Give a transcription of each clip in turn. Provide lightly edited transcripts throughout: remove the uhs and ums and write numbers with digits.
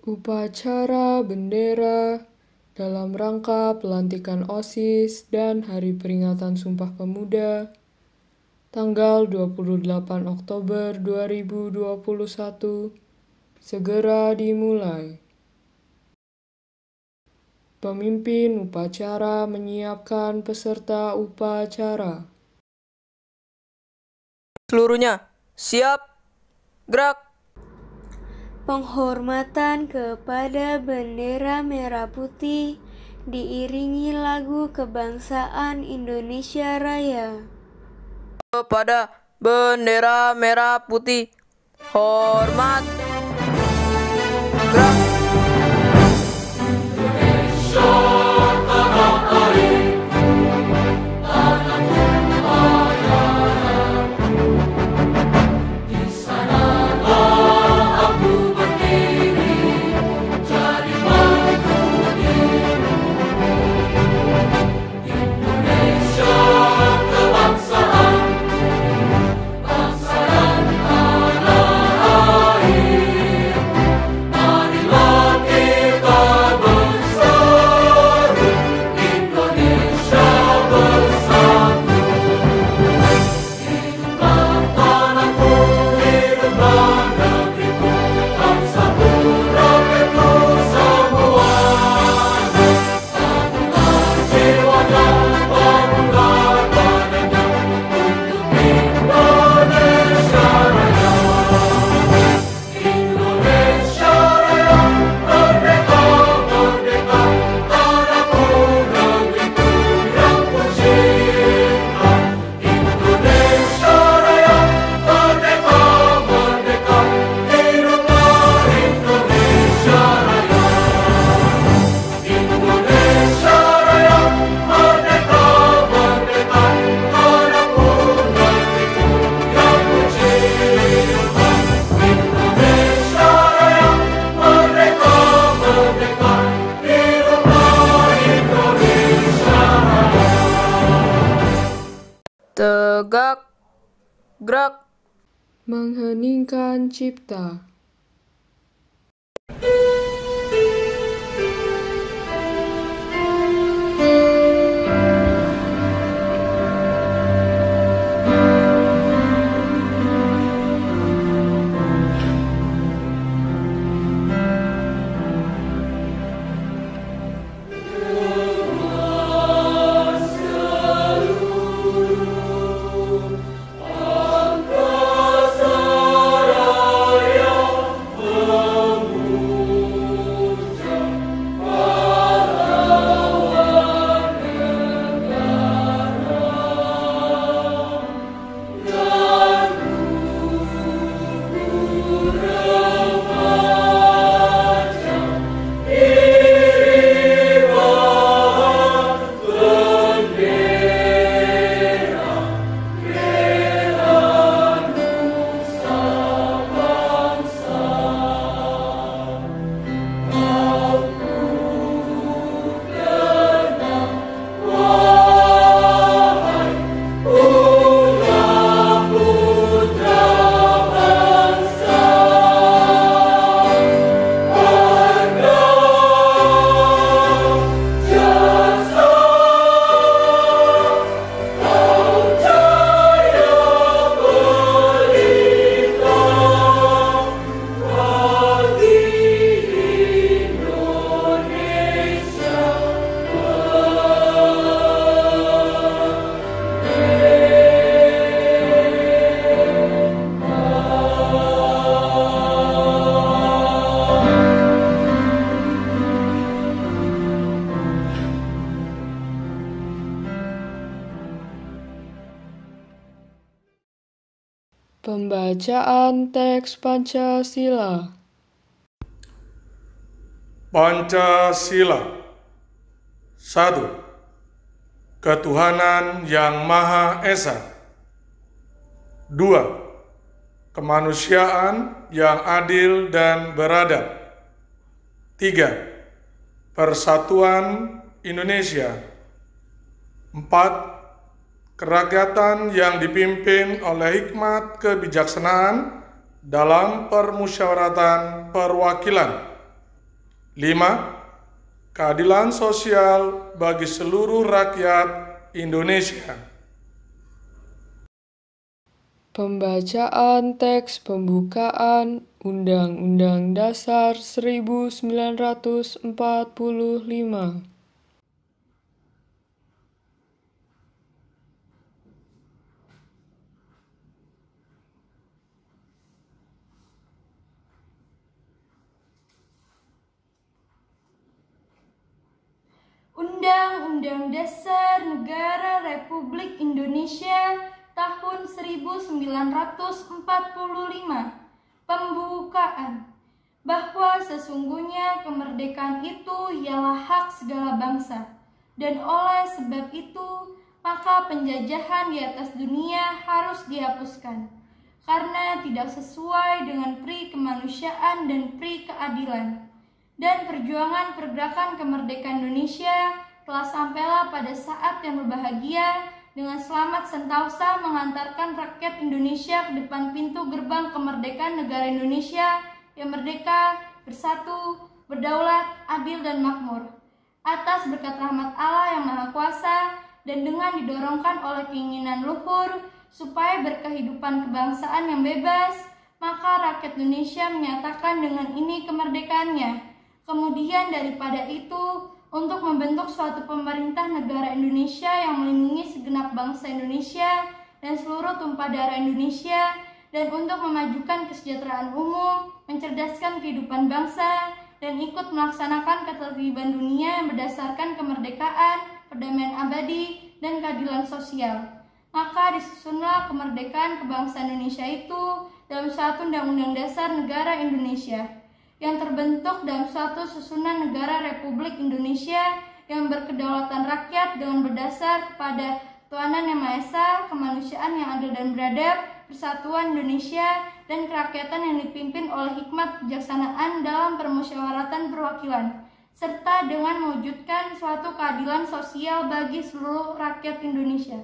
Upacara bendera dalam rangka pelantikan OSIS dan Hari Peringatan Sumpah Pemuda tanggal 28 Oktober 2021 segera dimulai. Pemimpin upacara menyiapkan peserta upacara. Seluruhnya, siap, gerak. Penghormatan kepada bendera merah putih diiringi lagu kebangsaan Indonesia Raya. Kepada bendera merah putih, hormat, gerak. Tegak, gerak. Mengheningkan cipta. Pembacaan teks Pancasila. Pancasila. 1. Ketuhanan yang Maha Esa. 2. Kemanusiaan yang adil dan beradab. 3. Persatuan Indonesia. 4. Kerakyatan yang dipimpin oleh hikmat kebijaksanaan dalam permusyawaratan perwakilan. 5. Keadilan sosial bagi seluruh rakyat Indonesia. Pembacaan teks pembukaan Undang-Undang Dasar 1945. Undang-Undang Dasar Negara Republik Indonesia tahun 1945. Pembukaan. Bahwa sesungguhnya kemerdekaan itu ialah hak segala bangsa, dan oleh sebab itu maka penjajahan di atas dunia harus dihapuskan, karena tidak sesuai dengan pri kemanusiaan dan pri keadilan. Dan perjuangan pergerakan kemerdekaan Indonesia telah sampailah pada saat yang berbahagia dengan selamat sentausa mengantarkan rakyat Indonesia ke depan pintu gerbang kemerdekaan negara Indonesia yang merdeka, bersatu, berdaulat, adil dan makmur. Atas berkat rahmat Allah yang Maha Kuasa dan dengan didorongkan oleh keinginan luhur supaya berkehidupan kebangsaan yang bebas, maka rakyat Indonesia menyatakan dengan ini kemerdekaannya. Kemudian daripada itu, untuk membentuk suatu pemerintah negara Indonesia yang melindungi segenap bangsa Indonesia dan seluruh tumpah darah Indonesia, dan untuk memajukan kesejahteraan umum, mencerdaskan kehidupan bangsa, dan ikut melaksanakan ketertiban dunia yang berdasarkan kemerdekaan, perdamaian abadi, dan keadilan sosial. Maka disusunlah kemerdekaan kebangsaan Indonesia itu dalam suatu Undang-Undang Dasar Negara Indonesia yang terbentuk dalam suatu susunan negara Republik Indonesia yang berkedaulatan rakyat dengan berdasar kepada ketuhanan yang Maha Esa, kemanusiaan yang adil dan beradab, persatuan Indonesia, dan kerakyatan yang dipimpin oleh hikmat kebijaksanaan dalam permusyawaratan perwakilan, serta dengan mewujudkan suatu keadilan sosial bagi seluruh rakyat Indonesia.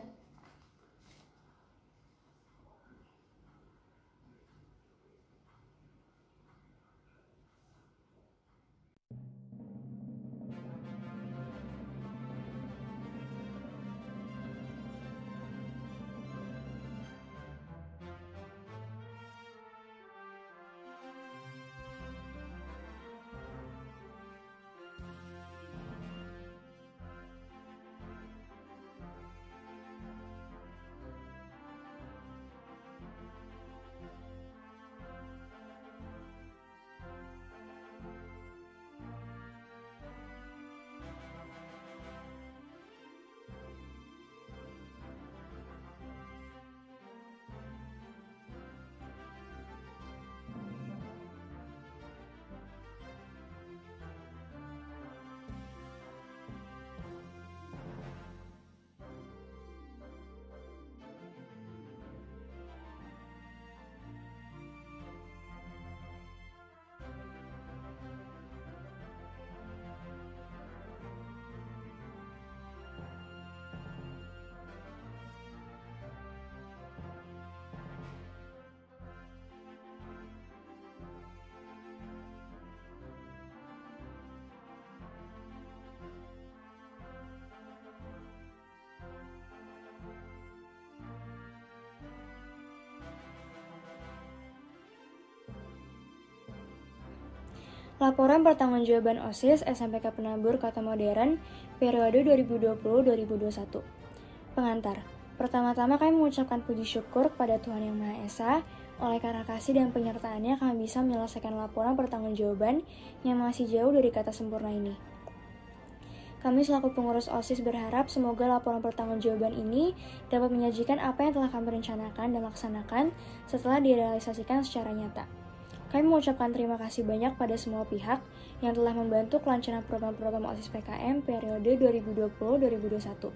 Laporan Pertanggungjawaban OSIS SMPK Penabur Kota Modern periode 2020-2021. Pengantar. Pertama-tama kami mengucapkan puji syukur kepada Tuhan Yang Maha Esa. Oleh karena kasih dan penyertaannya kami bisa menyelesaikan laporan pertanggungjawaban yang masih jauh dari kata sempurna ini. Kami selaku pengurus OSIS berharap semoga laporan pertanggungjawaban ini dapat menyajikan apa yang telah kami rencanakan dan laksanakan setelah direalisasikan secara nyata. Kami mengucapkan terima kasih banyak pada semua pihak yang telah membantu kelancaran program-program OSIS PKM periode 2020-2021.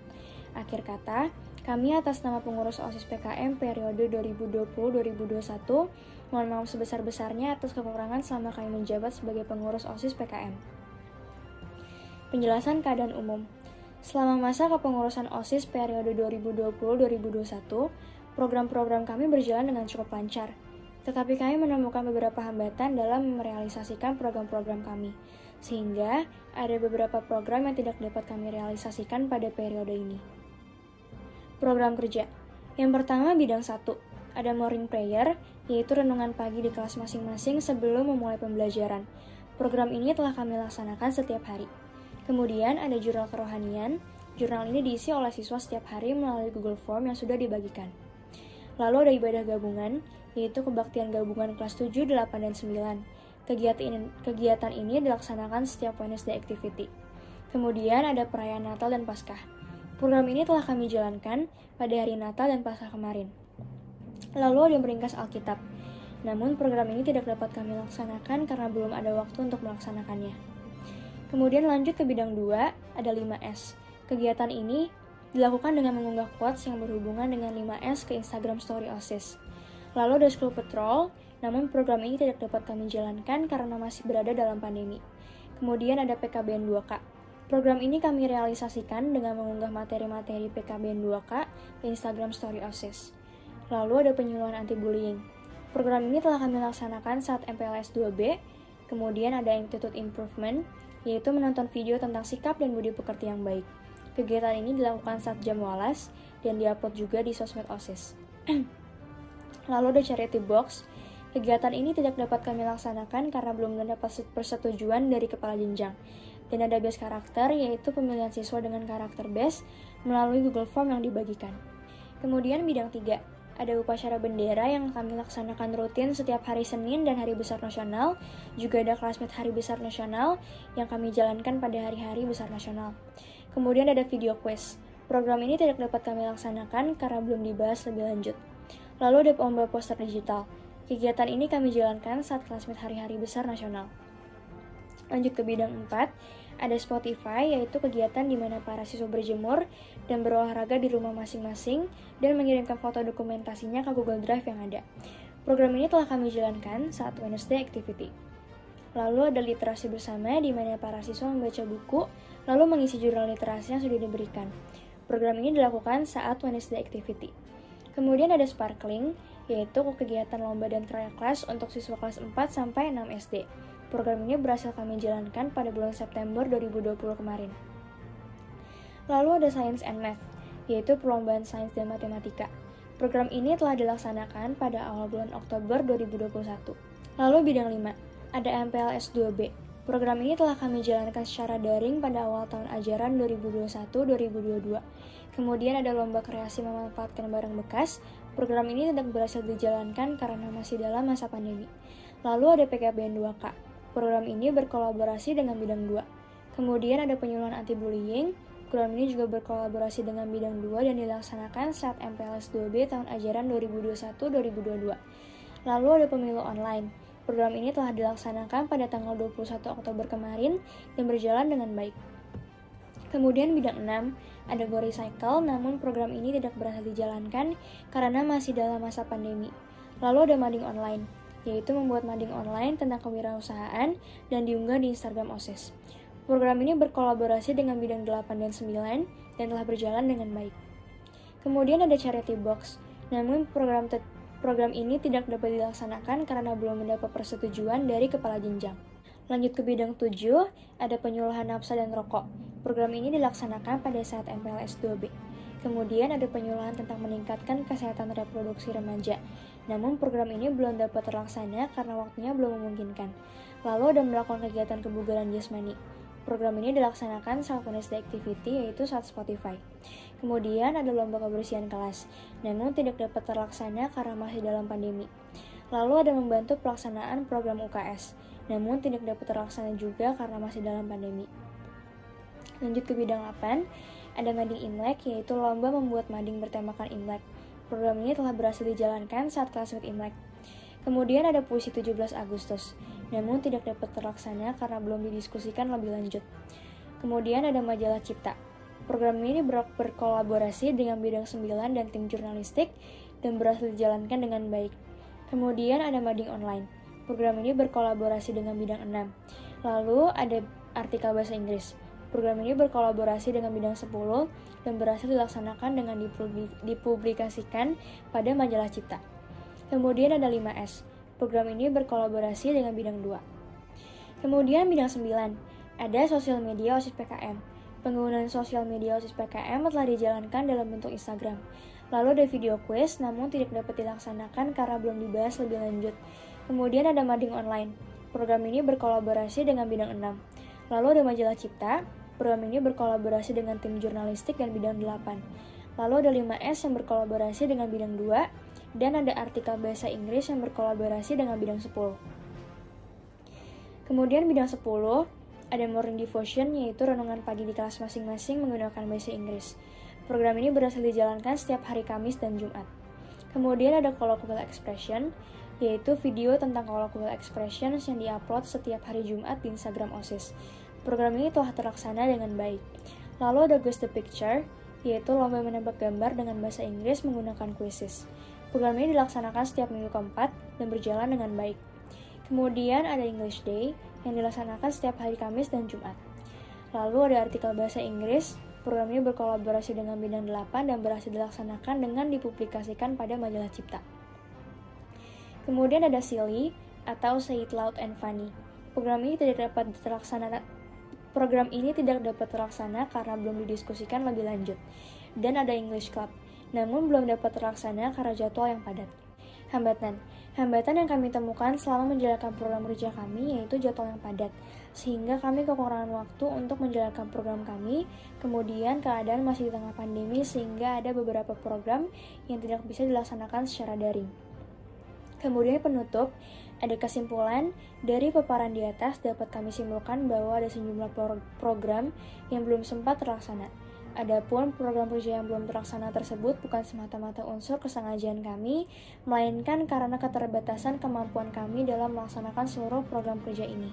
Akhir kata, kami atas nama pengurus OSIS PKM periode 2020-2021 mohon maaf sebesar-besarnya atas kekurangan selama kami menjabat sebagai pengurus OSIS PKM. Penjelasan keadaan umum. Selama masa kepengurusan OSIS periode 2020-2021, program-program kami berjalan dengan cukup lancar. Tetapi kami menemukan beberapa hambatan dalam merealisasikan program-program kami. sehingga ada beberapa program yang tidak dapat kami realisasikan pada periode ini. Program kerja. Yang pertama bidang 1, ada morning prayer, yaitu renungan pagi di kelas masing-masing sebelum memulai pembelajaran. Program ini telah kami laksanakan setiap hari. Kemudian ada jurnal kerohanian. Jurnal ini diisi oleh siswa setiap hari melalui Google Form yang sudah dibagikan. Lalu ada ibadah gabungan, yaitu kebaktian gabungan kelas 7, 8, dan 9. Kegiatan ini dilaksanakan setiap Wednesday activity. Kemudian ada perayaan Natal dan Paskah. Program ini telah kami jalankan pada hari Natal dan Paskah kemarin. Lalu ada meringkas Alkitab. Namun program ini tidak dapat kami laksanakan karena belum ada waktu untuk melaksanakannya. Kemudian lanjut ke bidang 2, ada 5S. Kegiatan ini dilakukan dengan mengunggah quotes yang berhubungan dengan 5S ke Instagram Story OSIS. Lalu ada School Patrol, namun program ini tidak dapat kami jalankan karena masih berada dalam pandemi. Kemudian ada PKBN 2K. Program ini kami realisasikan dengan mengunggah materi-materi PKBN 2K ke Instagram Story OSIS. Lalu ada penyuluhan anti-bullying. Program ini telah kami laksanakan saat MPLS 2B. Kemudian ada Attitude Improvement, yaitu menonton video tentang sikap dan budi pekerti yang baik. Kegiatan ini dilakukan saat jam walas dan diupload juga di sosmed OSIS. Lalu ada Charity Box. Kegiatan ini tidak dapat kami laksanakan karena belum mendapat persetujuan dari kepala jenjang. Dan ada base karakter, yaitu pemilihan siswa dengan karakter base melalui Google Form yang dibagikan. Kemudian bidang 3, ada upacara bendera yang kami laksanakan rutin setiap hari Senin dan Hari Besar Nasional. Juga ada Classmate Hari Besar Nasional yang kami jalankan pada hari-hari besar nasional. Kemudian ada video quiz. Program ini tidak dapat kami laksanakan karena belum dibahas lebih lanjut. Lalu ada lomba poster digital. Kegiatan ini kami jalankan saat Classmate Hari-Hari Besar Nasional. Lanjut ke bidang 4, ada Spotify, yaitu kegiatan di mana para siswa berjemur dan berolahraga di rumah masing-masing dan mengirimkan foto dokumentasinya ke Google Drive yang ada. Program ini telah kami jalankan saat Wednesday Activity. Lalu ada literasi bersama, di mana para siswa membaca buku, lalu mengisi jurnal literasi yang sudah diberikan. Program ini dilakukan saat Wednesday Activity. Kemudian ada Sparkling, yaitu kegiatan lomba dan trial class untuk siswa kelas 4 sampai 6 SD. Program ini berhasil kami jalankan pada bulan September 2020 kemarin. Lalu ada Science and Math, yaitu perlombaan sains dan matematika. Program ini telah dilaksanakan pada awal bulan Oktober 2021. Lalu bidang 5, ada MPLS 2B. Program ini telah kami jalankan secara daring pada awal tahun ajaran 2021-2022. Kemudian ada lomba kreasi memanfaatkan barang bekas. Program ini tidak berhasil dijalankan karena masih dalam masa pandemi. Lalu ada PKBN 2K. Program ini berkolaborasi dengan bidang 2. Kemudian ada penyuluhan anti-bullying. Program ini juga berkolaborasi dengan bidang 2 dan dilaksanakan saat MPLS 2B tahun ajaran 2021-2022. Lalu ada pemilu online. Program ini telah dilaksanakan pada tanggal 21 Oktober kemarin dan berjalan dengan baik. Kemudian bidang 6, ada Go Recycle, namun program ini tidak berhasil dijalankan karena masih dalam masa pandemi. Lalu ada mading online, yaitu membuat mading online tentang kewirausahaan dan diunggah di Instagram OSIS. Program ini berkolaborasi dengan bidang 8 dan 9 dan telah berjalan dengan baik. Kemudian ada Charity Box, namun program ini tidak dapat dilaksanakan karena belum mendapat persetujuan dari kepala jenjang. Lanjut ke bidang 7, ada penyuluhan nafsa dan rokok. Program ini dilaksanakan pada saat MPLS 2B. Kemudian ada penyuluhan tentang meningkatkan kesehatan reproduksi remaja. Namun program ini belum dapat terlaksana karena waktunya belum memungkinkan. Lalu ada melakukan kegiatan kebugaran jasmani. Program ini dilaksanakan saat Wednesday Activity, yaitu saat Spotify. Kemudian ada lomba kebersihan kelas, namun tidak dapat terlaksana karena masih dalam pandemi. Lalu ada membantu pelaksanaan program UKS, namun tidak dapat terlaksana juga karena masih dalam pandemi. Lanjut ke bidang 8, ada mading Imlek, yaitu lomba membuat mading bertemakan Imlek. Program ini telah berhasil dijalankan saat Classmate Imlek. Kemudian ada puisi 17 Agustus, namun tidak dapat terlaksana karena belum didiskusikan lebih lanjut. Kemudian ada majalah Cipta. Program ini berkolaborasi dengan bidang 9 dan tim jurnalistik dan berhasil dijalankan dengan baik. Kemudian ada mading online. Program ini berkolaborasi dengan bidang 6. Lalu ada artikel bahasa Inggris. Program ini berkolaborasi dengan bidang 10 dan berhasil dilaksanakan dengan dipublikasikan pada majalah Cipta. Kemudian ada 5S. Program ini berkolaborasi dengan bidang 2. Kemudian bidang 9, Ada sosial media OSIS PKM. Penggunaan sosial media OSIS PKM telah dijalankan dalam bentuk Instagram. Lalu ada video quiz, namun tidak dapat dilaksanakan karena belum dibahas lebih lanjut. Kemudian ada mading online. Program ini berkolaborasi dengan bidang 6. Lalu ada majalah Cipta. Program ini berkolaborasi dengan tim jurnalistik dan bidang 8. Lalu ada 5S yang berkolaborasi dengan bidang 2. Dan ada artikel bahasa Inggris yang berkolaborasi dengan bidang 10. Kemudian bidang 10, ada morning devotion, yaitu renungan pagi di kelas masing-masing menggunakan bahasa Inggris. Program ini berhasil dijalankan setiap hari Kamis dan Jumat. Kemudian ada colloquial expression, yaitu video tentang colloquial expression yang diupload setiap hari Jumat di Instagram OSIS. Program ini telah terlaksana dengan baik. Lalu ada Guess the Picture, yaitu lomba menebak gambar dengan bahasa Inggris menggunakan quizzes. Program ini dilaksanakan setiap minggu keempat dan berjalan dengan baik. Kemudian ada English Day yang dilaksanakan setiap hari Kamis dan Jumat. Lalu ada artikel bahasa Inggris. Program ini berkolaborasi dengan bidang 8 dan berhasil dilaksanakan dengan dipublikasikan pada majalah Cipta. Kemudian ada Silly atau Say It Loud and Funny. Program ini tidak dapat terlaksana karena belum didiskusikan lebih lanjut. Dan ada English Club, namun belum dapat terlaksana karena jadwal yang padat. Hambatan yang kami temukan selama menjalankan program kerja kami yaitu jadwal yang padat, sehingga kami kekurangan waktu untuk menjalankan program kami. Kemudian keadaan masih di tengah pandemi sehingga ada beberapa program yang tidak bisa dilaksanakan secara daring. Kemudian penutup, ada kesimpulan dari paparan di atas dapat kami simpulkan bahwa ada sejumlah program yang belum sempat terlaksana. Adapun program kerja yang belum terlaksana tersebut bukan semata-mata unsur kesengajaan kami, melainkan karena keterbatasan kemampuan kami dalam melaksanakan seluruh program kerja ini.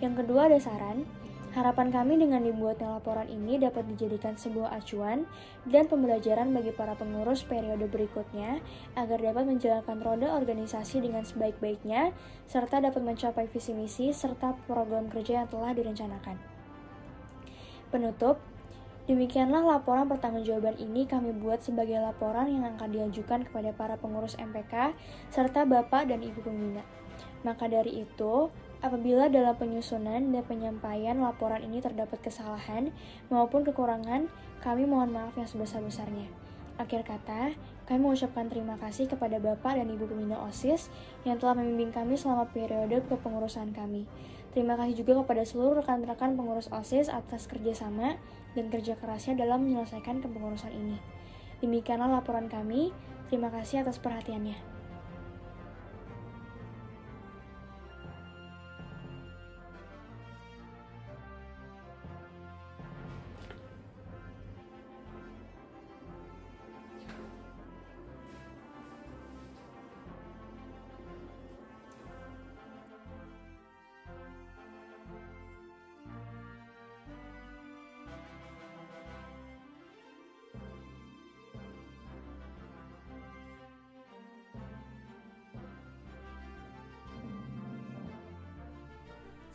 Yang kedua ada saran. Harapan kami dengan dibuatnya laporan ini dapat dijadikan sebuah acuan dan pembelajaran bagi para pengurus periode berikutnya agar dapat menjalankan roda organisasi dengan sebaik-baiknya serta dapat mencapai visi misi serta program kerja yang telah direncanakan. Penutup, demikianlah laporan pertanggungjawaban ini kami buat sebagai laporan yang akan diajukan kepada para pengurus MPK serta Bapak dan Ibu Pembina. Maka dari itu, apabila dalam penyusunan dan penyampaian laporan ini terdapat kesalahan maupun kekurangan, kami mohon maaf yang sebesar-besarnya. Akhir kata, kami mengucapkan terima kasih kepada Bapak dan Ibu Pembina OSIS yang telah membimbing kami selama periode kepengurusan kami. Terima kasih juga kepada seluruh rekan-rekan pengurus OSIS atas kerjasama dan kerja kerasnya dalam menyelesaikan kepengurusan ini. Demikianlah laporan kami. Terima kasih atas perhatiannya.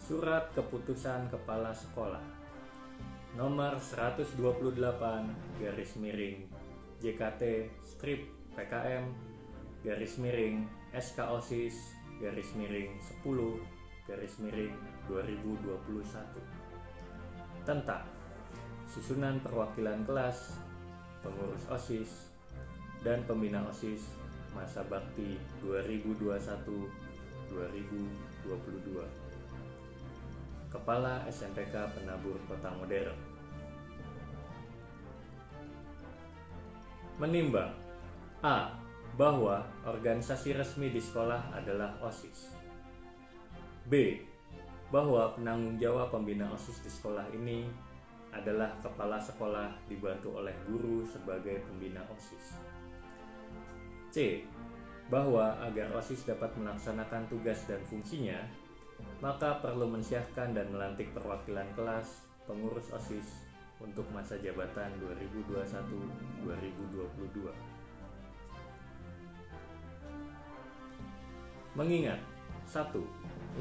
Surat Keputusan Kepala Sekolah Nomor 128 JKT strip PKM SKOSIS 10 2021 tentang susunan perwakilan kelas, pengurus OSIS, dan pembina OSIS masa bakti 2021-2022. Kepala SMPK Penabur Kota Modern menimbang A. Bahwa organisasi resmi di sekolah adalah OSIS. B. Bahwa penanggung jawab pembina OSIS di sekolah ini adalah kepala sekolah dibantu oleh guru sebagai pembina OSIS. C. Bahwa agar OSIS dapat melaksanakan tugas dan fungsinya, maka perlu mensyahkan dan melantik perwakilan kelas pengurus OSIS untuk masa jabatan 2021-2022. Mengingat 1.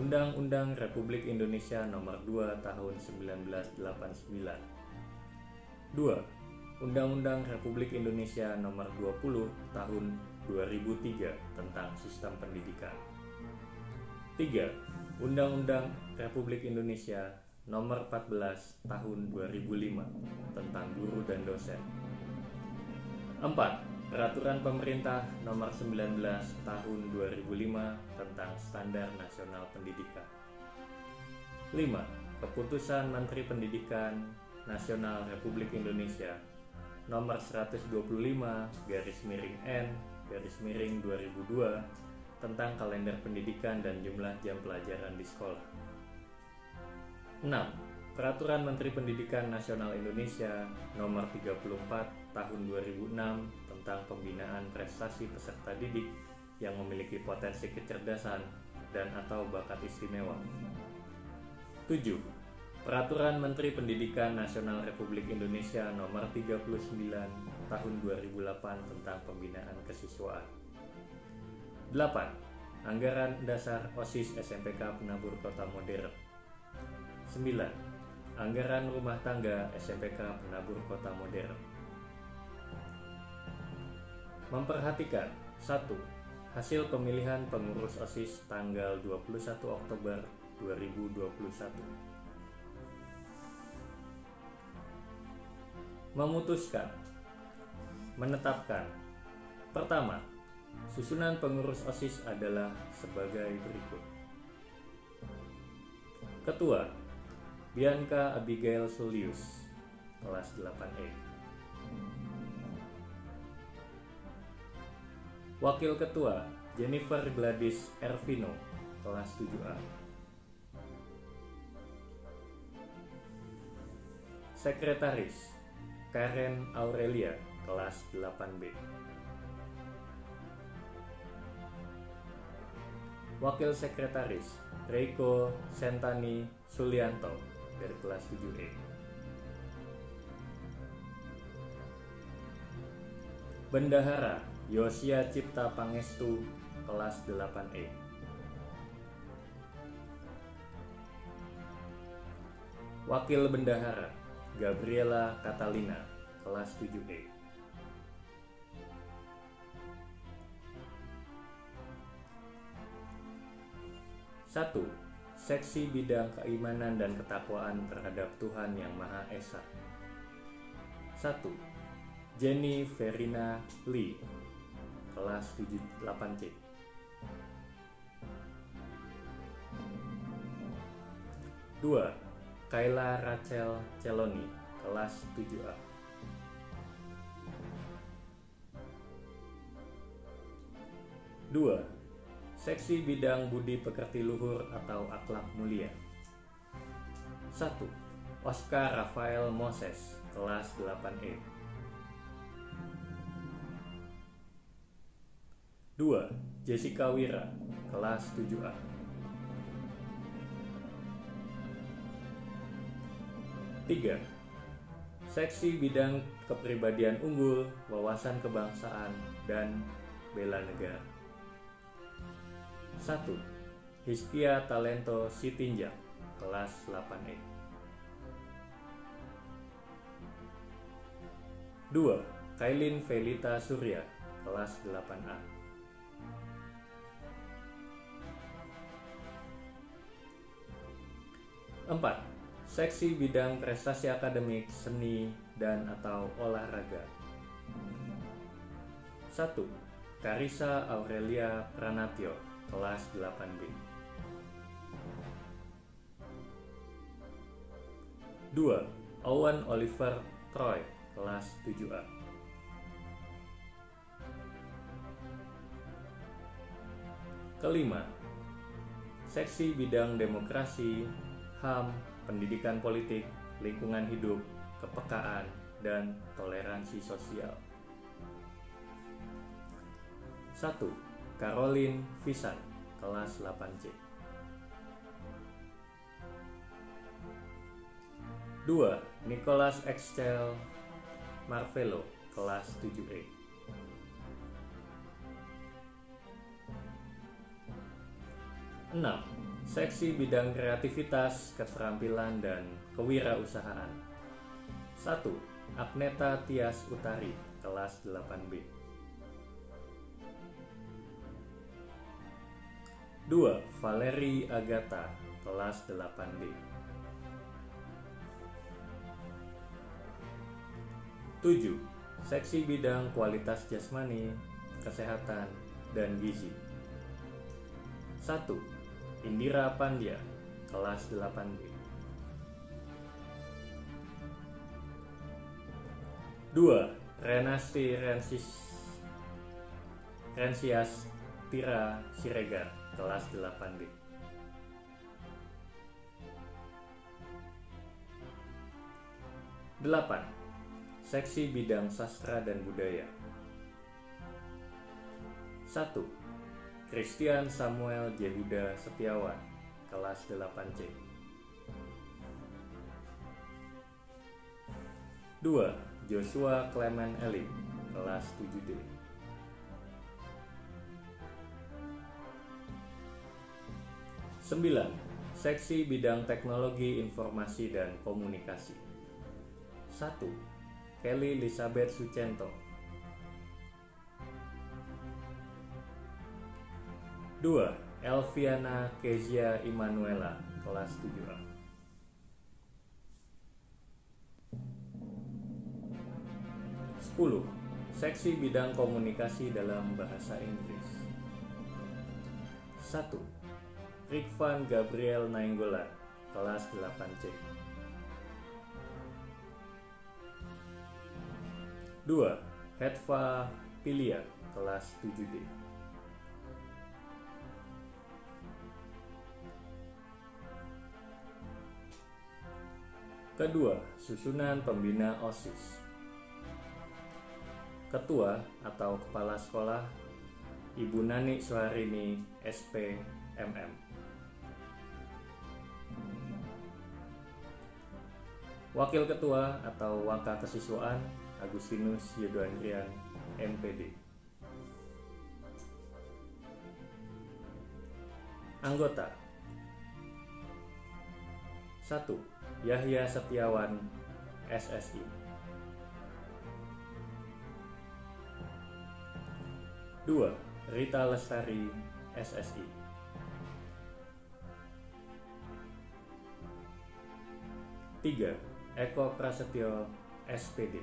Undang-Undang Republik Indonesia Nomor 2 Tahun 1989. 2. Undang-Undang Republik Indonesia Nomor 20 Tahun 2003 tentang Sistem Pendidikan. 3. Undang-Undang Republik Indonesia Nomor 14 Tahun 2005 tentang guru dan dosen. 4. Peraturan Pemerintah Nomor 19 Tahun 2005 tentang Standar Nasional Pendidikan. 5. Keputusan Menteri Pendidikan Nasional Republik Indonesia Nomor 125/N/2002 tentang kalender pendidikan dan jumlah jam pelajaran di sekolah. 6. Peraturan Menteri Pendidikan Nasional Indonesia Nomor 34 Tahun 2006 tentang pembinaan prestasi peserta didik yang memiliki potensi kecerdasan dan atau bakat istimewa. 7. Peraturan Menteri Pendidikan Nasional Republik Indonesia Nomor 39 Tahun 2008 tentang pembinaan kesiswaan. 8. Anggaran dasar OSIS SMPK Penabur Kota Modern. 9. Anggaran rumah tangga SMPK Penabur Kota Modern. Memperhatikan 1. Hasil pemilihan pengurus OSIS tanggal 21 Oktober 2021. Memutuskan. Menetapkan. Pertama, susunan pengurus OSIS adalah sebagai berikut. Ketua, Bianca Abigail Sulius, kelas 8E. Wakil Ketua, Jennifer Gladys Ervino, kelas 7A. Sekretaris, Karen Aurelia, kelas 8B. Wakil Sekretaris, Reiko Sentani Sulianto, dari kelas 7E. Bendahara, Yosia Cipta Pangestu, kelas 8E. Wakil Bendahara, Gabriela Catalina, kelas 7E. Satu, Seksi Bidang Keimanan dan Ketakwaan terhadap Tuhan Yang Maha Esa. 1. Jenny Verina Lee, kelas 8C. 2. Kayla Rachel Celoni, kelas 7A. 2. Seksi Bidang Budi Pekerti Luhur atau Akhlak Mulia. 1. Oscar Rafael Moses, kelas 8E. 2. Jessica Wira, kelas 7A. 3. Seksi Bidang Kepribadian Unggul, Wawasan Kebangsaan, dan Bela Negara. 1. Hizkia Talento Sitinjak, kelas 8E. 2. Kailin Felita Surya, kelas 8A. 4. Seksi Bidang Prestasi Akademik, Seni, dan atau Olahraga. 1. Karissa Aurelia Pranatyo, kelas 8B. 2. Owen Oliver Troy, kelas 7A. 5. Seksi Bidang Demokrasi, HAM, Pendidikan Politik, Lingkungan Hidup, Kepekaan, dan Toleransi Sosial. 1. Caroline Visan, kelas 8C. 2. Nicholas Excel Marvelo, kelas 7E. 6. Seksi Bidang Kreativitas, Keterampilan, dan Kewirausahaan. 1. Agneta Tias Utari, kelas 8B. 2. Valeri Agatha, kelas 8D. 7. Seksi bidang kualitas jasmani, kesehatan, dan gizi. 1. Indira Pandya, kelas 8B. 2. Rensias Tira Siregar, kelas 8B. 8. Seksi bidang sastra dan budaya. 1. Christian Samuel Jehuda Setiawan, kelas 8C. 2. Joshua Clement Elim, kelas 7D. 9. Seksi bidang teknologi informasi dan komunikasi. 1. Kelly Elizabeth Sucento. 2. Elviana Kezia Immanuela, kelas 7A. 10. Seksi bidang komunikasi dalam bahasa Inggris. 1. Rikvan Gabriel Nainggolan, kelas 8C. 2. Hetva Pilia, kelas 7D. 2. Susunan pembina OSIS. Ketua atau Kepala Sekolah Ibu Nani Suharini, SP, MM. Wakil Ketua atau Waka Kesiswaan Agustinus Yudhoandrian, MPD. Anggota. 1. Yahya Setiawan, SSI. 2. Rita Lestari, SSI. 3. Eko Prasetyo, SPD.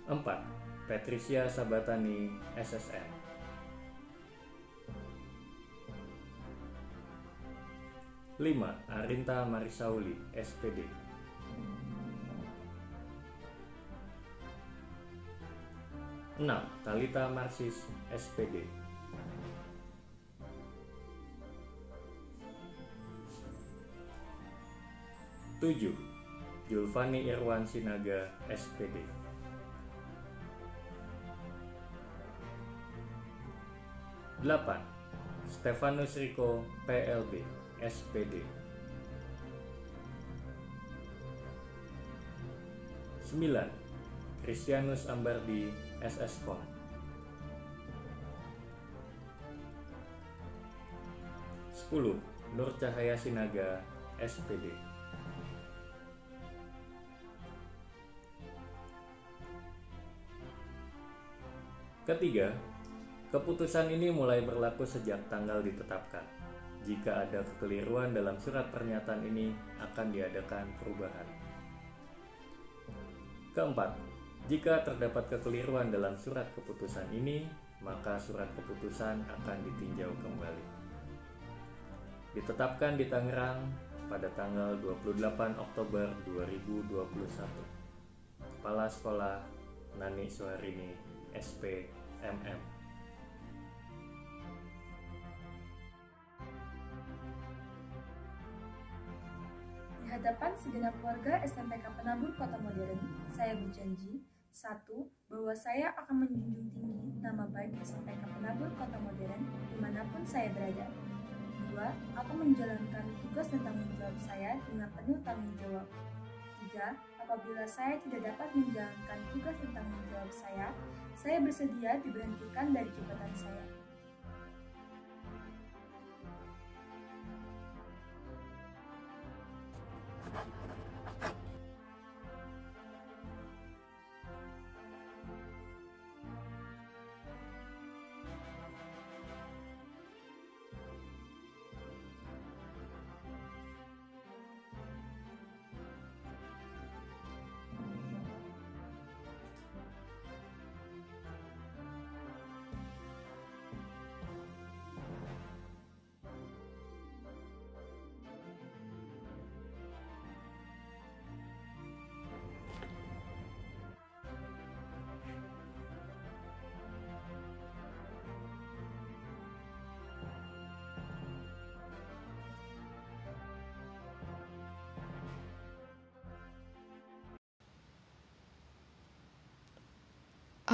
4. Patricia Sabatani, SSN. 5. Arinta Marisauli, SPD. 6. Talita Marsis, SPD. 7. Julfani Irwan Sinaga, SPD. 8. Stefanus Riko, PLB, SPD. 9. Christianus Ambardi, SSCOM. 10. Nur Cahaya Sinaga, SPD. 3. Keputusan ini mulai berlaku sejak tanggal ditetapkan. Jika ada kekeliruan dalam surat pernyataan ini, akan diadakan perubahan. 4. Jika terdapat kekeliruan dalam surat keputusan ini, maka surat keputusan akan ditinjau kembali. Ditetapkan di Tangerang pada tanggal 28 Oktober 2021. Kepala Sekolah Nani Suharini, SP, MM. Di hadapan segenap warga SMPK Penabur Kota Modern, saya berjanji 1. Bahwa saya akan menjunjung tinggi nama baik SMPK Penabur Kota Modern dimanapun saya berada. 2. Akan menjalankan tugas dan tanggung jawab saya dengan penuh tanggung jawab. 3. Apabila saya tidak dapat menjalankan tugas dan tanggung jawab saya bersedia diberhentikan dari jabatan saya.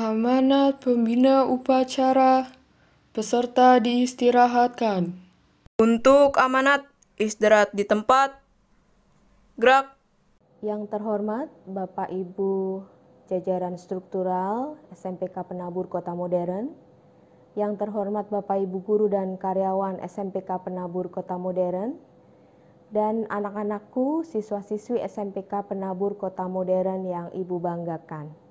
Amanat pembina upacara, peserta diistirahatkan. Untuk amanat, istirahat di tempat. Gerak. Yang terhormat Bapak Ibu jajaran struktural SMPK Penabur Kota Modern, yang terhormat Bapak Ibu guru dan karyawan SMPK Penabur Kota Modern, dan anak-anakku siswa-siswi SMPK Penabur Kota Modern yang Ibu banggakan.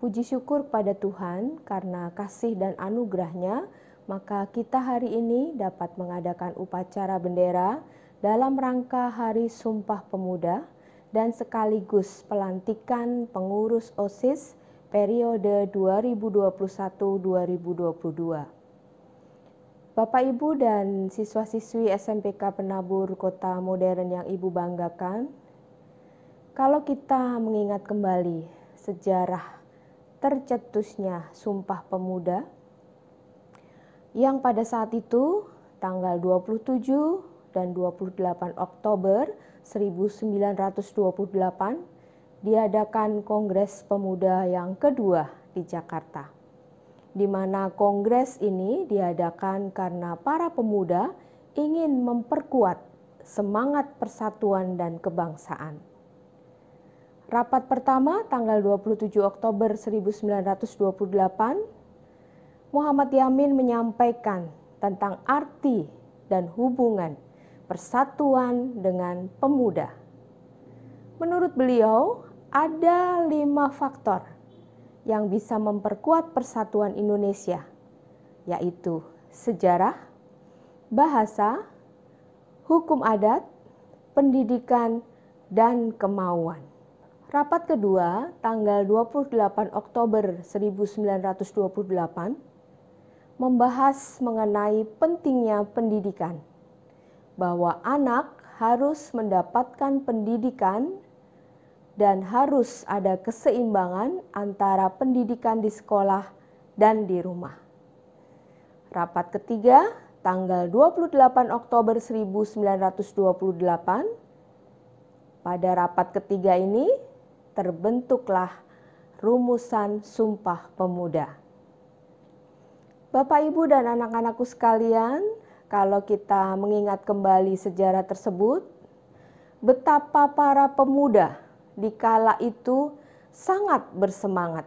Puji syukur kepada Tuhan karena kasih dan anugerahnya, maka kita hari ini dapat mengadakan upacara bendera dalam rangka Hari Sumpah Pemuda dan sekaligus pelantikan pengurus OSIS periode 2021-2022. Bapak Ibu dan siswa-siswi SMPK Penabur Kota Modern yang Ibu banggakan, kalau kita mengingat kembali sejarah tercetusnya Sumpah Pemuda, yang pada saat itu tanggal 27 dan 28 Oktober 1928 diadakan Kongres Pemuda yang kedua di Jakarta, di mana kongres ini diadakan karena para pemuda ingin memperkuat semangat persatuan dan kebangsaan. Rapat pertama tanggal 27 Oktober 1928, Muhammad Yamin menyampaikan tentang arti dan hubungan persatuan dengan pemuda. Menurut beliau, ada 5 faktor yang bisa memperkuat persatuan Indonesia, yaitu sejarah, bahasa, hukum adat, pendidikan, dan kemauan. Rapat kedua, tanggal 28 Oktober 1928, membahas mengenai pentingnya pendidikan, bahwa anak harus mendapatkan pendidikan dan harus ada keseimbangan antara pendidikan di sekolah dan di rumah. Rapat ketiga, tanggal 28 Oktober 1928, pada rapat ketiga ini terbentuklah rumusan Sumpah Pemuda. Bapak, Ibu, dan anak-anakku sekalian, kalau kita mengingat kembali sejarah tersebut, betapa para pemuda di kala itu sangat bersemangat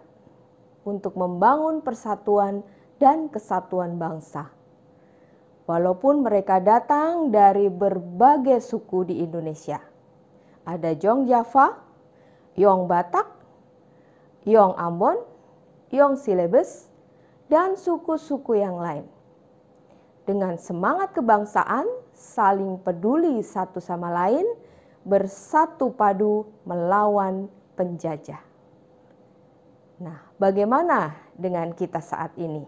untuk membangun persatuan dan kesatuan bangsa. Walaupun mereka datang dari berbagai suku di Indonesia. Ada Jong Java, Yong Batak, Yong Ambon, Yong Silebes, dan suku-suku yang lain. Dengan semangat kebangsaan, saling peduli satu sama lain, bersatu padu melawan penjajah. Nah, bagaimana dengan kita saat ini?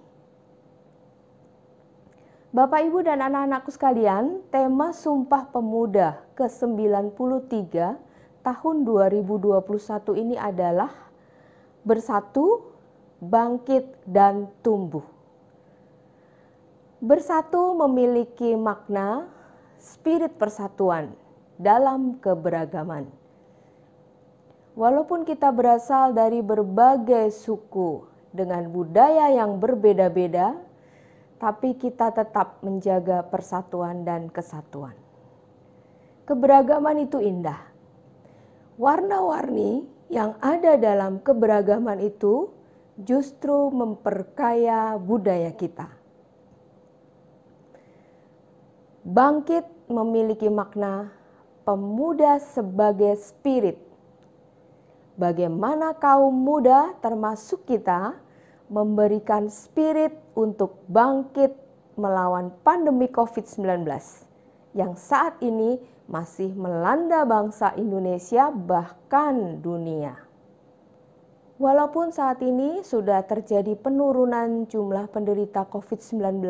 Bapak, Ibu, dan anak-anakku sekalian, tema Sumpah Pemuda ke-93 tahun 2021 ini adalah bersatu, bangkit, dan tumbuh. Bersatu memiliki makna spirit persatuan dalam keberagaman. Walaupun kita berasal dari berbagai suku dengan budaya yang berbeda-beda, tapi kita tetap menjaga persatuan dan kesatuan. Keberagaman itu indah. Warna-warni yang ada dalam keberagaman itu justru memperkaya budaya kita. Bangkit memiliki makna pemuda sebagai spirit. Bagaimana kaum muda termasuk kita memberikan spirit untuk bangkit melawan pandemi COVID-19 yang saat ini masih melanda bangsa Indonesia bahkan dunia. Walaupun saat ini sudah terjadi penurunan jumlah penderita COVID-19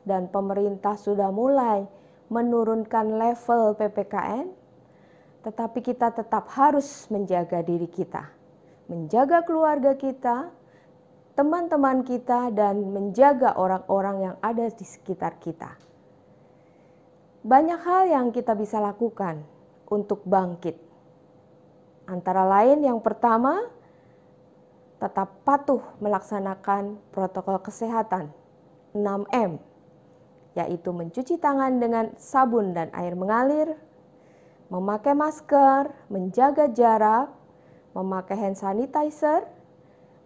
dan pemerintah sudah mulai menurunkan level PPKM, tetapi kita tetap harus menjaga diri kita, menjaga keluarga kita, teman-teman kita, dan menjaga orang-orang yang ada di sekitar kita. Banyak hal yang kita bisa lakukan untuk bangkit. Antara lain yang pertama, tetap patuh melaksanakan protokol kesehatan 6M, yaitu mencuci tangan dengan sabun dan air mengalir, memakai masker, menjaga jarak, memakai hand sanitizer,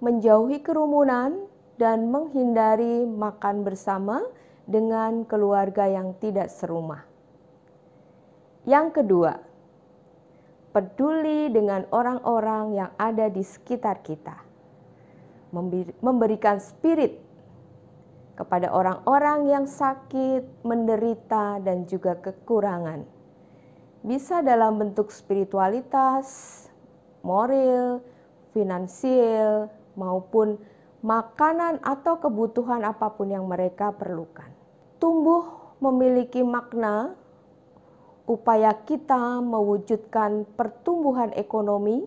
menjauhi kerumunan, dan menghindari makan bersama dengan keluarga yang tidak serumah. Yang kedua, peduli dengan orang-orang yang ada di sekitar kita. Memberikan spirit kepada orang-orang yang sakit, menderita, dan juga kekurangan. Bisa dalam bentuk spiritualitas, moral, finansial, maupun makanan atau kebutuhan apapun yang mereka perlukan. Tumbuh memiliki makna upaya kita mewujudkan pertumbuhan ekonomi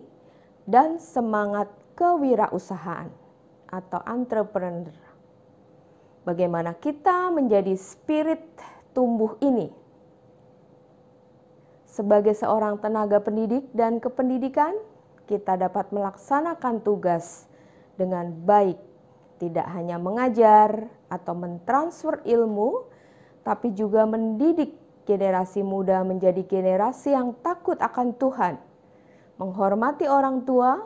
dan semangat kewirausahaan atau entrepreneur. Bagaimana kita menjadi spirit tumbuh ini? Sebagai seorang tenaga pendidik dan kependidikan, kita dapat melaksanakan tugas dengan baik, tidak hanya mengajar atau mentransfer ilmu, tapi juga mendidik generasi muda menjadi generasi yang takut akan Tuhan, menghormati orang tua,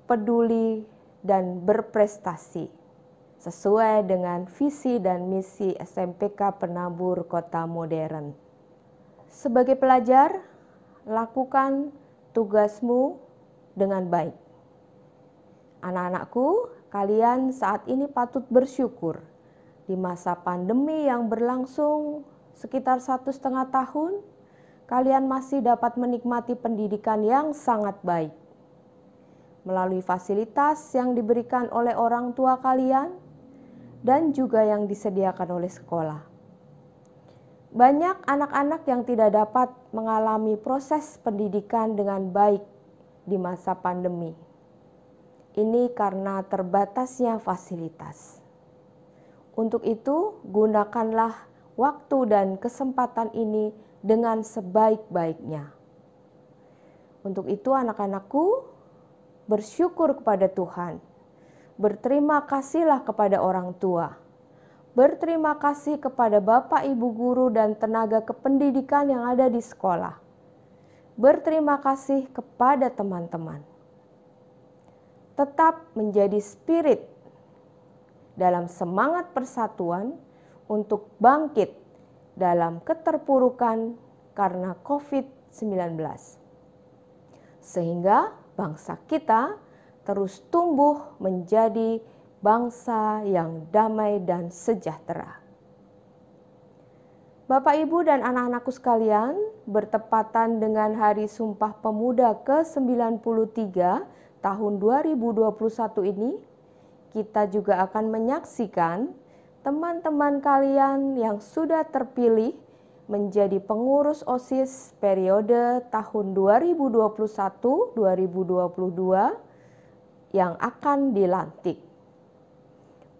peduli dan berprestasi sesuai dengan visi dan misi SMPK Penabur Kota Modern. Sebagai pelajar, lakukan tugasmu dengan baik. Anak-anakku, kalian saat ini patut bersyukur di masa pandemi yang berlangsung sekitar 1,5 tahun, kalian masih dapat menikmati pendidikan yang sangat baik melalui fasilitas yang diberikan oleh orang tua kalian dan juga yang disediakan oleh sekolah. Banyak anak-anak yang tidak dapat mengalami proses pendidikan dengan baik di masa pandemi. Ini karena terbatasnya fasilitas. Untuk itu, gunakanlah waktu dan kesempatan ini dengan sebaik-baiknya. Untuk itu, anak-anakku, bersyukur kepada Tuhan. Berterima kasihlah kepada orang tua. Berterima kasih kepada Bapak, Ibu guru dan tenaga kependidikan yang ada di sekolah. Berterima kasih kepada teman-teman. Tetap menjadi spirit dalam semangat persatuan untuk bangkit dalam keterpurukan karena COVID-19. Sehingga bangsa kita terus tumbuh menjadi bangsa yang damai dan sejahtera. Bapak, Ibu, dan anak-anakku sekalian, bertepatan dengan Hari Sumpah Pemuda ke-93 tahun 2021 ini, kita juga akan menyaksikan teman-teman kalian yang sudah terpilih menjadi pengurus OSIS periode tahun 2021-2022 yang akan dilantik.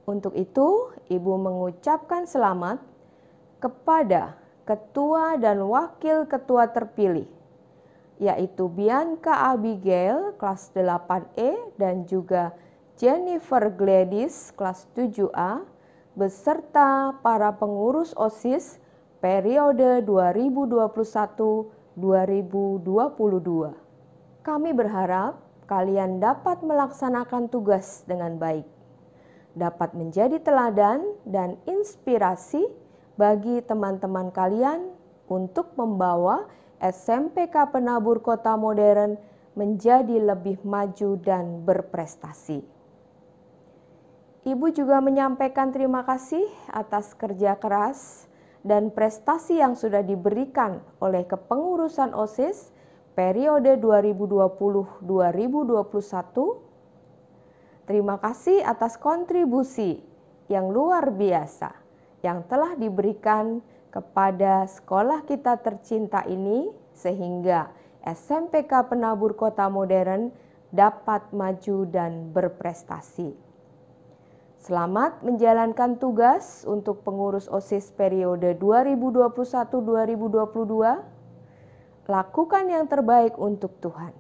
Untuk itu, Ibu mengucapkan selamat kepada ketua dan wakil ketua terpilih, yaitu Bianca Abigail kelas 8E dan juga Jennifer Gladys kelas 7A, beserta para pengurus OSIS periode 2021-2022. Kami berharap kalian dapat melaksanakan tugas dengan baik, dapat menjadi teladan dan inspirasi bagi teman-teman kalian untuk membawa SMPK Penabur Kota Modern menjadi lebih maju dan berprestasi. Ibu juga menyampaikan terima kasih atas kerja keras dan prestasi yang sudah diberikan oleh kepengurusan OSIS periode 2020-2021. Terima kasih atas kontribusi yang luar biasa yang telah diberikan kepada sekolah kita tercinta ini, sehingga SMPK Penabur Kota Modern dapat maju dan berprestasi. Selamat menjalankan tugas untuk pengurus OSIS periode 2021-2022. Lakukan yang terbaik untuk Tuhan.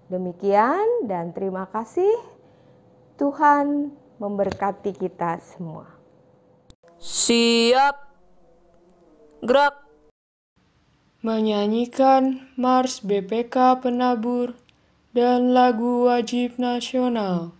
Demikian dan terima kasih. Tuhan memberkati kita semua. Siap. Gerak. Menyanyikan Mars BPK Penabur dan lagu wajib nasional.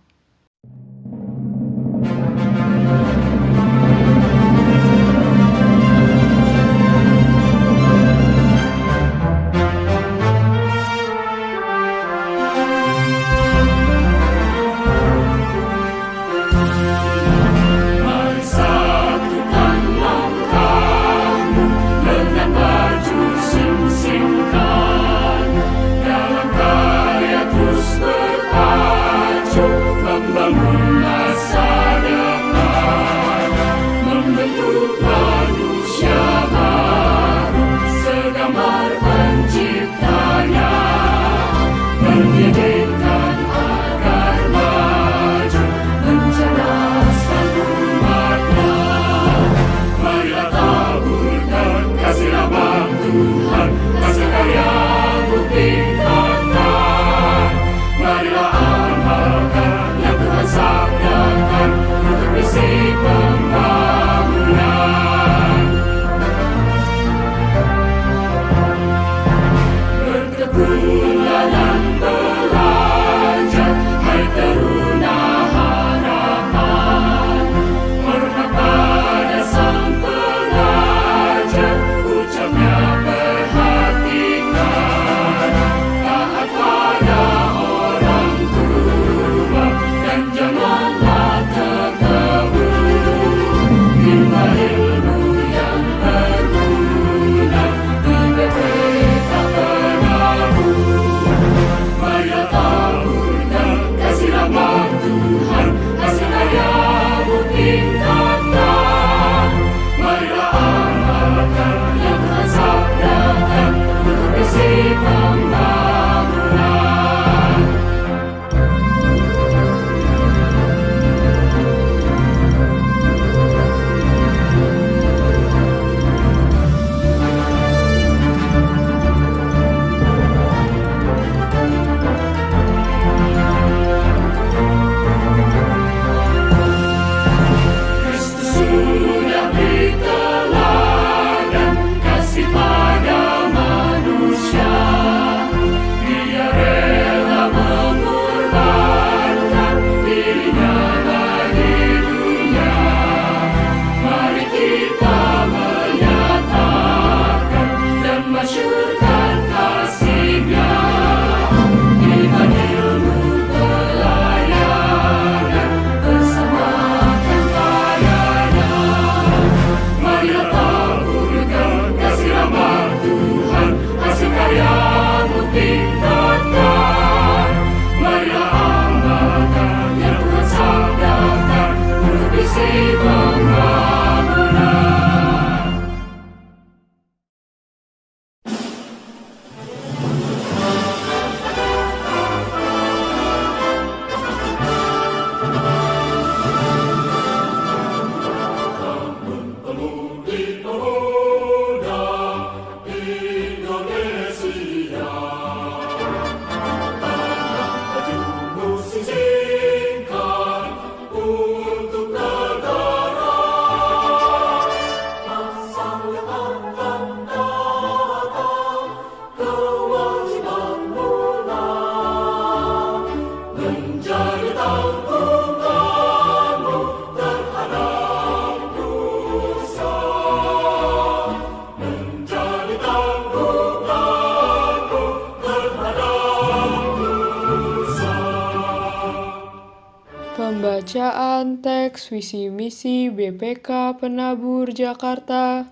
Pembacaan teks visi misi BPK Penabur Jakarta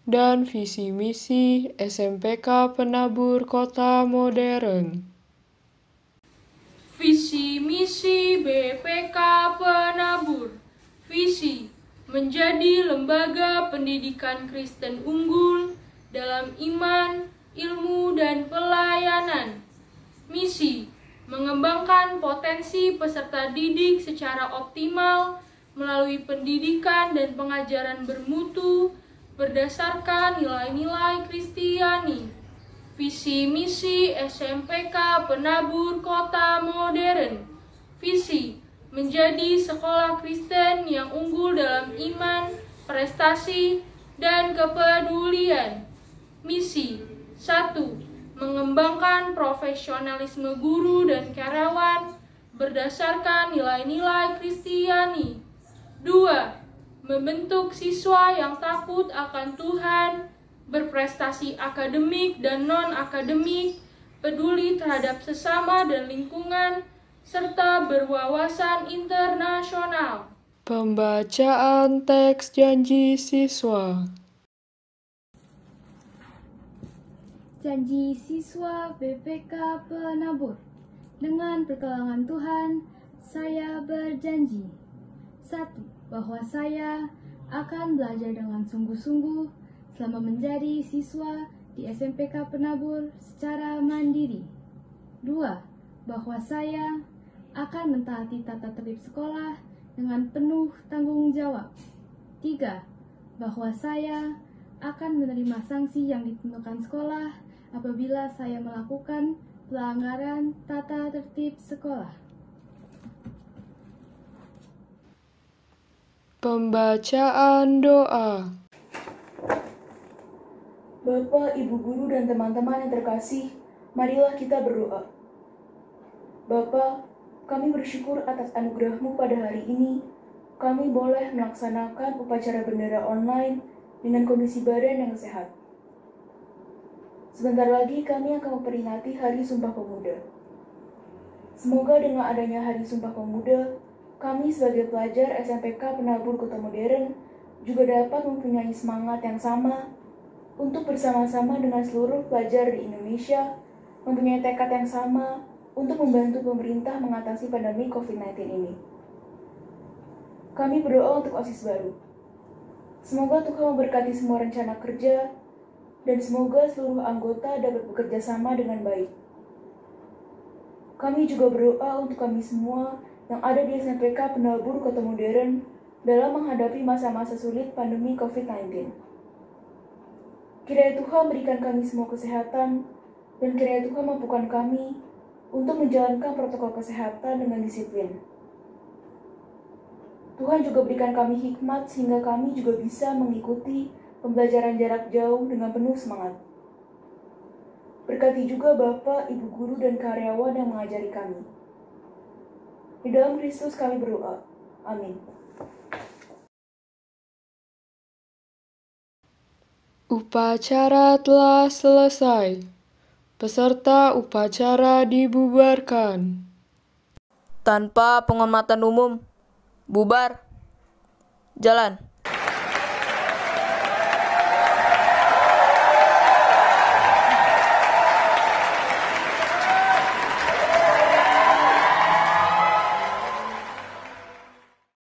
dan visi misi SMPK Penabur Kota Modern. Visi misi BPK Penabur. Visi menjadi lembaga pendidikan Kristen unggul dalam iman, ilmu, dan pelayanan. Misi mengembangkan potensi peserta didik secara optimal melalui pendidikan dan pengajaran bermutu berdasarkan nilai-nilai Kristiani. Visi misi SMPK Penabur Kota Modern. Visi menjadi sekolah Kristen yang unggul dalam iman, prestasi, dan kepedulian. Misi 1. Mengembangkan profesionalisme guru dan karyawan berdasarkan nilai-nilai Kristiani. 2. Membentuk siswa yang takut akan Tuhan, berprestasi akademik dan non-akademik, peduli terhadap sesama dan lingkungan, serta berwawasan internasional. Pembacaan teks janji siswa. Janji siswa BPK Penabur. Dengan pertolongan Tuhan, saya berjanji. 1. Bahwa saya akan belajar dengan sungguh-sungguh selama menjadi siswa di SMPK Penabur secara mandiri. 2. Bahwa saya akan mentaati tata tertib sekolah dengan penuh tanggung jawab. 3. Bahwa saya akan menerima sanksi yang ditentukan sekolah apabila saya melakukan pelanggaran tata tertib sekolah. Pembacaan doa. Bapak, Ibu Guru, dan teman-teman yang terkasih, marilah kita berdoa. Bapa, kami bersyukur atas anugerah-Mu pada hari ini. Kami boleh melaksanakan upacara bendera online dengan kondisi badan yang sehat. Sebentar lagi kami akan memperingati Hari Sumpah Pemuda. Semoga dengan adanya Hari Sumpah Pemuda, kami sebagai pelajar SMPK Penabur Kota Modern juga dapat mempunyai semangat yang sama untuk bersama-sama dengan seluruh pelajar di Indonesia mempunyai tekad yang sama untuk membantu pemerintah mengatasi pandemi COVID-19 ini. Kami berdoa untuk OSIS baru. Semoga Tuhan memberkati semua rencana kerja dan semoga seluruh anggota dapat bekerja sama dengan baik. Kami juga berdoa untuk kami semua yang ada di SMPK Penabur Kota Modern dalam menghadapi masa-masa sulit pandemi COVID-19. Kiranya Tuhan berikan kami semua kesehatan dan kiranya Tuhan mampukan kami untuk menjalankan protokol kesehatan dengan disiplin. Tuhan juga berikan kami hikmat sehingga kami juga bisa mengikuti pembelajaran jarak jauh dengan penuh semangat. Berkati juga Bapak, Ibu Guru, dan karyawan yang mengajari kami. Di dalam Kristus kami berdoa. Amin. Upacara telah selesai. Peserta upacara dibubarkan. Tanpa penghormatan umum. Bubar. Jalan.